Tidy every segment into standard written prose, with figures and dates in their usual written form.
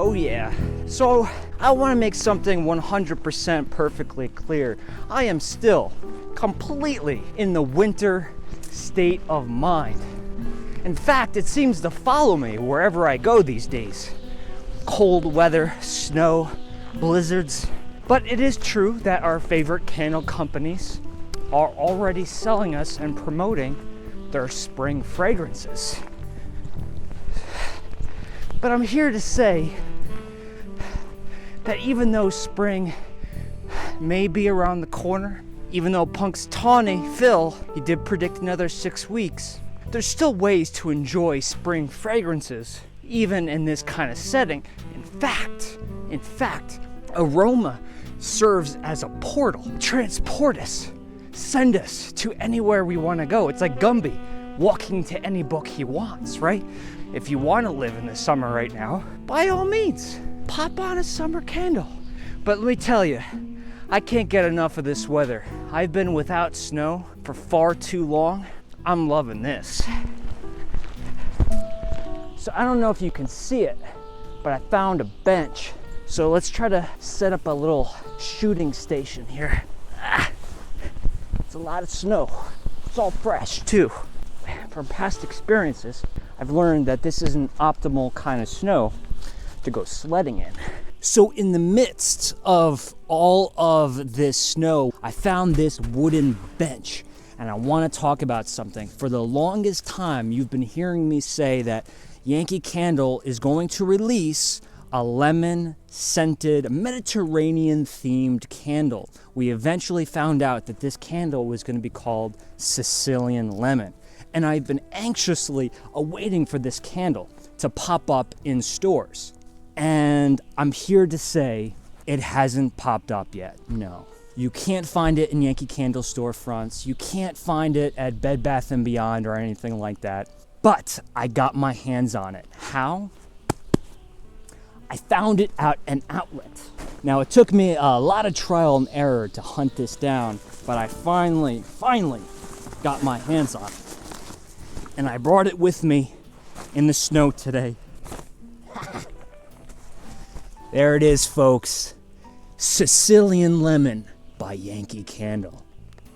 Oh yeah. So I want to make something 100% perfectly clear. I am still completely in the winter state of mind. In fact, it seems to follow me wherever I go these days. Cold weather, snow, blizzards. But it is true that our favorite candle companies are already selling us and promoting their spring fragrances. But I'm here to say that even though spring may be around the corner, even though Punxsutawney Phil, he did predict another 6 weeks, there's still ways to enjoy spring fragrances, even in this kind of setting. In fact, Aroma serves as a portal. Transport us, send us to anywhere we want to go. It's like Gumby walking to any book he wants, right? If you want to live in the summer right now, by all means, pop on a summer candle. But let me tell you, I can't get enough of this weather. I've been without snow for far too long. I'm loving this. So I don't know if you can see it, but I found a bench. So let's try to set up a little shooting station here. It's a lot of snow. It's all fresh too. From past experiences, I've learned that this is an optimal kind of snow to go sledding in. So in the midst of all of this snow, I found this wooden bench, and I want to talk about something. For the longest time, you've been hearing me say that Yankee Candle is going to release a lemon-scented, Mediterranean-themed candle. We eventually found out that this candle was going to be called Sicilian Lemon. And I've been anxiously awaiting for this candle to pop up in stores. And I'm here to say it hasn't popped up yet. No. You can't find it in Yankee Candle storefronts. You can't find it at Bed Bath & Beyond or anything like that. But I got my hands on it. How? I found it at an outlet. Now, it took me a lot of trial and error to hunt this down, but I finally got my hands on it. And I brought it with me in the snow today. There it is, folks. Sicilian Lemon by Yankee Candle.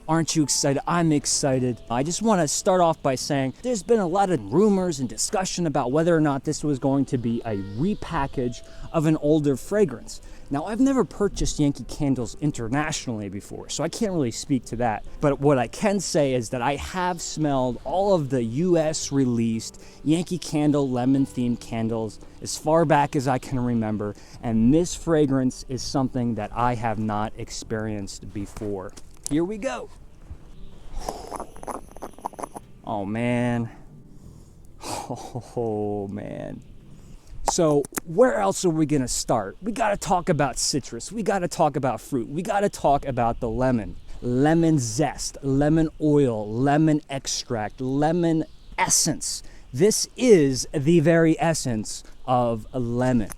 Aren't you excited? I'm excited. I just want to start off by saying there's been a lot of rumors and discussion about whether or not this was going to be a repackage of an older fragrance. Now, I've never purchased Yankee Candles internationally before, so I can't really speak to that. But what I can say is that I have smelled all of the US released Yankee Candle lemon-themed candles as far back as I can remember, and this fragrance is something that I have not experienced before. Here we go. Oh man. Oh man. So where else are we gonna start? We gotta talk about citrus. We gotta talk about fruit. We gotta talk about the lemon. Lemon zest, lemon oil, lemon extract, lemon essence. This is the very essence of a lemon.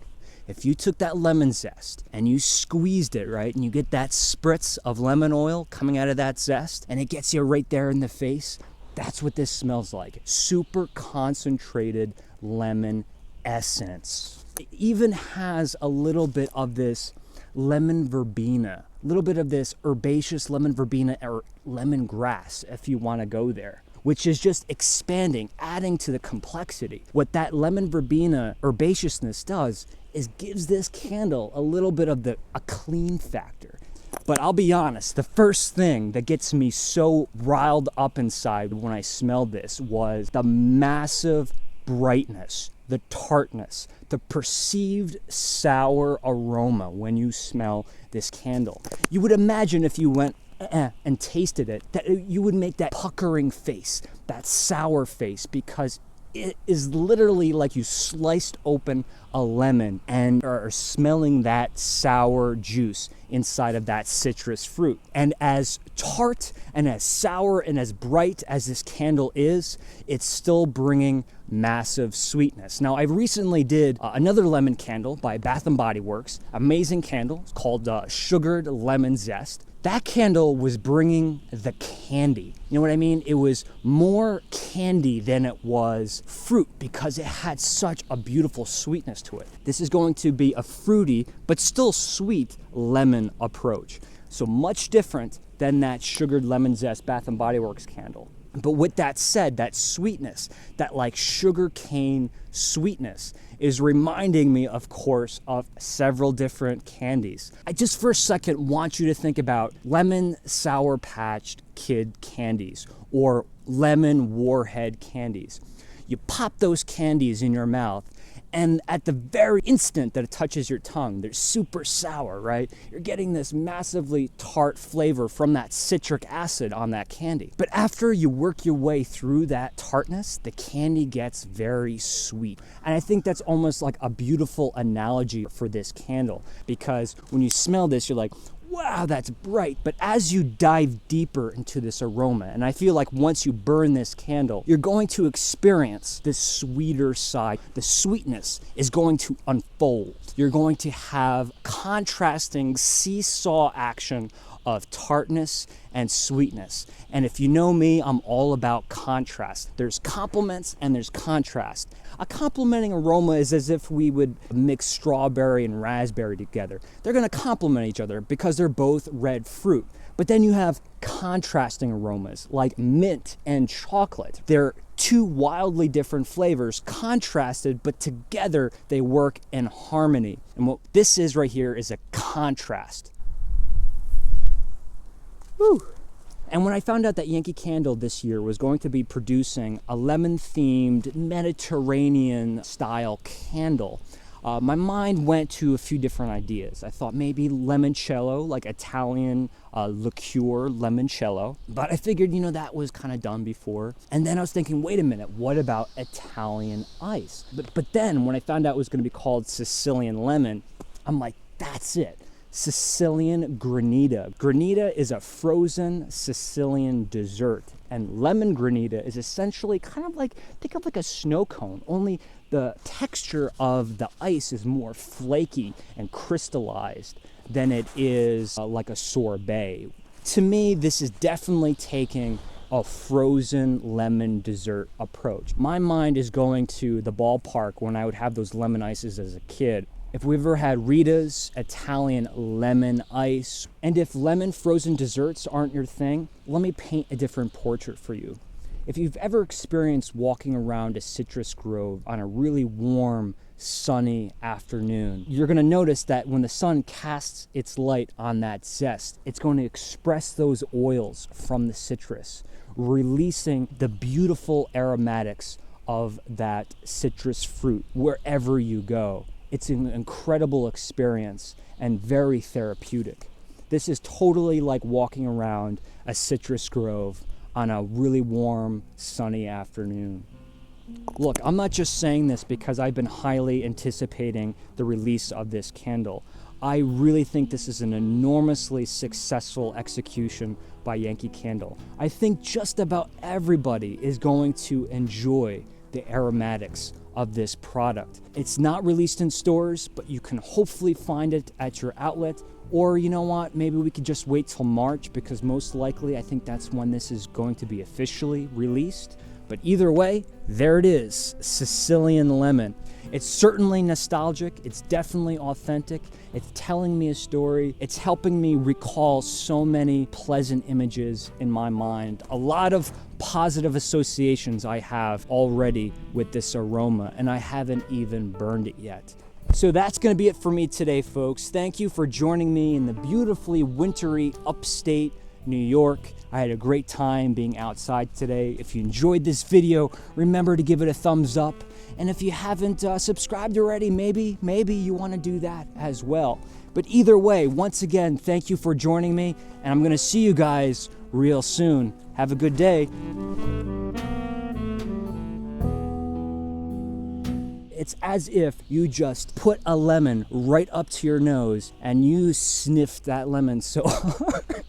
If you took that lemon zest and you squeezed it, right, and you get that spritz of lemon oil coming out of that zest, and it gets you right there in the face, that's what this smells like. Super concentrated lemon essence. It even has a little bit of this lemon verbena, a little bit of this herbaceous lemon verbena or lemongrass, if you want to go there, which is just expanding, adding to the complexity. What that lemon verbena herbaceousness does is gives this candle a little bit of a clean factor. But I'll be honest, the first thing that gets me so riled up inside when I smelled this was the massive brightness, the tartness, the perceived sour aroma when you smell this candle. You would imagine if you went and tasted it, that you would make that puckering face, that sour face, because it is literally like you sliced open a lemon and are smelling that sour juice inside of that citrus fruit. And as tart And as sour and as bright as this candle is, it's still bringing massive sweetness. Now, I recently did another lemon candle by Bath & Body Works. Amazing candle. It's called Sugared Lemon Zest. That candle was bringing the candy. You know what I mean? It was more candy than it was fruit because it had such a beautiful sweetness to it. This is going to be a fruity, but still sweet lemon approach. So much different than that Sugared Lemon Zest Bath & Body Works candle. But with that said, that sweetness, that like sugar cane sweetness is reminding me, of course, of several different candies. I just for a second want you to think about lemon Sour Patch Kid candies or lemon Warhead candies. You pop those candies in your mouth, and at the very instant that it touches your tongue, they're super sour, right? You're getting this massively tart flavor from that citric acid on that candy. But after you work your way through that tartness, the candy gets very sweet. And I think that's almost like a beautiful analogy for this candle, because when you smell this, you're like, wow, that's bright. But as you dive deeper into this aroma, and I feel like once you burn this candle, you're going to experience this sweeter side. The sweetness is going to unfold. You're going to have contrasting seesaw action of tartness and sweetness. And if you know me, I'm all about contrast. There's complements and there's contrast. A complementing aroma is as if we would mix strawberry and raspberry together. They're gonna complement each other because they're both red fruit. But then you have contrasting aromas like mint and chocolate. They're two wildly different flavors contrasted, but together they work in harmony. And what this is right here is a contrast. Whew. And when I found out that Yankee Candle this year was going to be producing a lemon-themed Mediterranean-style candle, my mind went to a few different ideas. I thought maybe limoncello, like Italian liqueur limoncello. But I figured, you know, that was kind of done before. And then I was thinking, wait a minute, what about Italian ice? But then when I found out it was going to be called Sicilian Lemon, I'm like, that's it. Sicilian granita. Granita is a frozen Sicilian dessert, and lemon granita is essentially kind of like, think of like a snow cone, only the texture of the ice is more flaky and crystallized than it is like a sorbet. To me, this is definitely taking a frozen lemon dessert approach. My mind is going to the ballpark when I would have those lemon ices as a kid. If we've ever had Rita's Italian lemon ice, and if lemon frozen desserts aren't your thing, let me paint a different portrait for you. If you've ever experienced walking around a citrus grove on a really warm, sunny afternoon, you're gonna notice that when the sun casts its light on that zest, it's going to express those oils from the citrus, releasing the beautiful aromatics of that citrus fruit wherever you go. It's an incredible experience and very therapeutic. This is totally like walking around a citrus grove on a really warm, sunny afternoon. Look, I'm not just saying this because I've been highly anticipating the release of this candle. I really think this is an enormously successful execution by Yankee Candle. I think just about everybody is going to enjoy the aromatics of this product. It's not released in stores, but you can hopefully find it at your outlet. Or you know what, maybe we could just wait till March, because most likely I think that's when this is going to be officially released. But either way, there it is, Sicilian Lemon. It's certainly nostalgic, it's definitely authentic, it's telling me a story, it's helping me recall so many pleasant images in my mind. A lot of positive associations I have already with this aroma, and I haven't even burned it yet. So that's going to be it for me today, folks. Thank you for joining me in the beautifully wintry upstate New York. I had a great time being outside today. If you enjoyed this video, remember to give it a thumbs up. And if you haven't subscribed already, maybe you want to do that as well. But either way, once again, thank you for joining me, and I'm going to see you guys real soon. Have a good day. It's as if you just put a lemon right up to your nose and you sniffed that lemon so hard.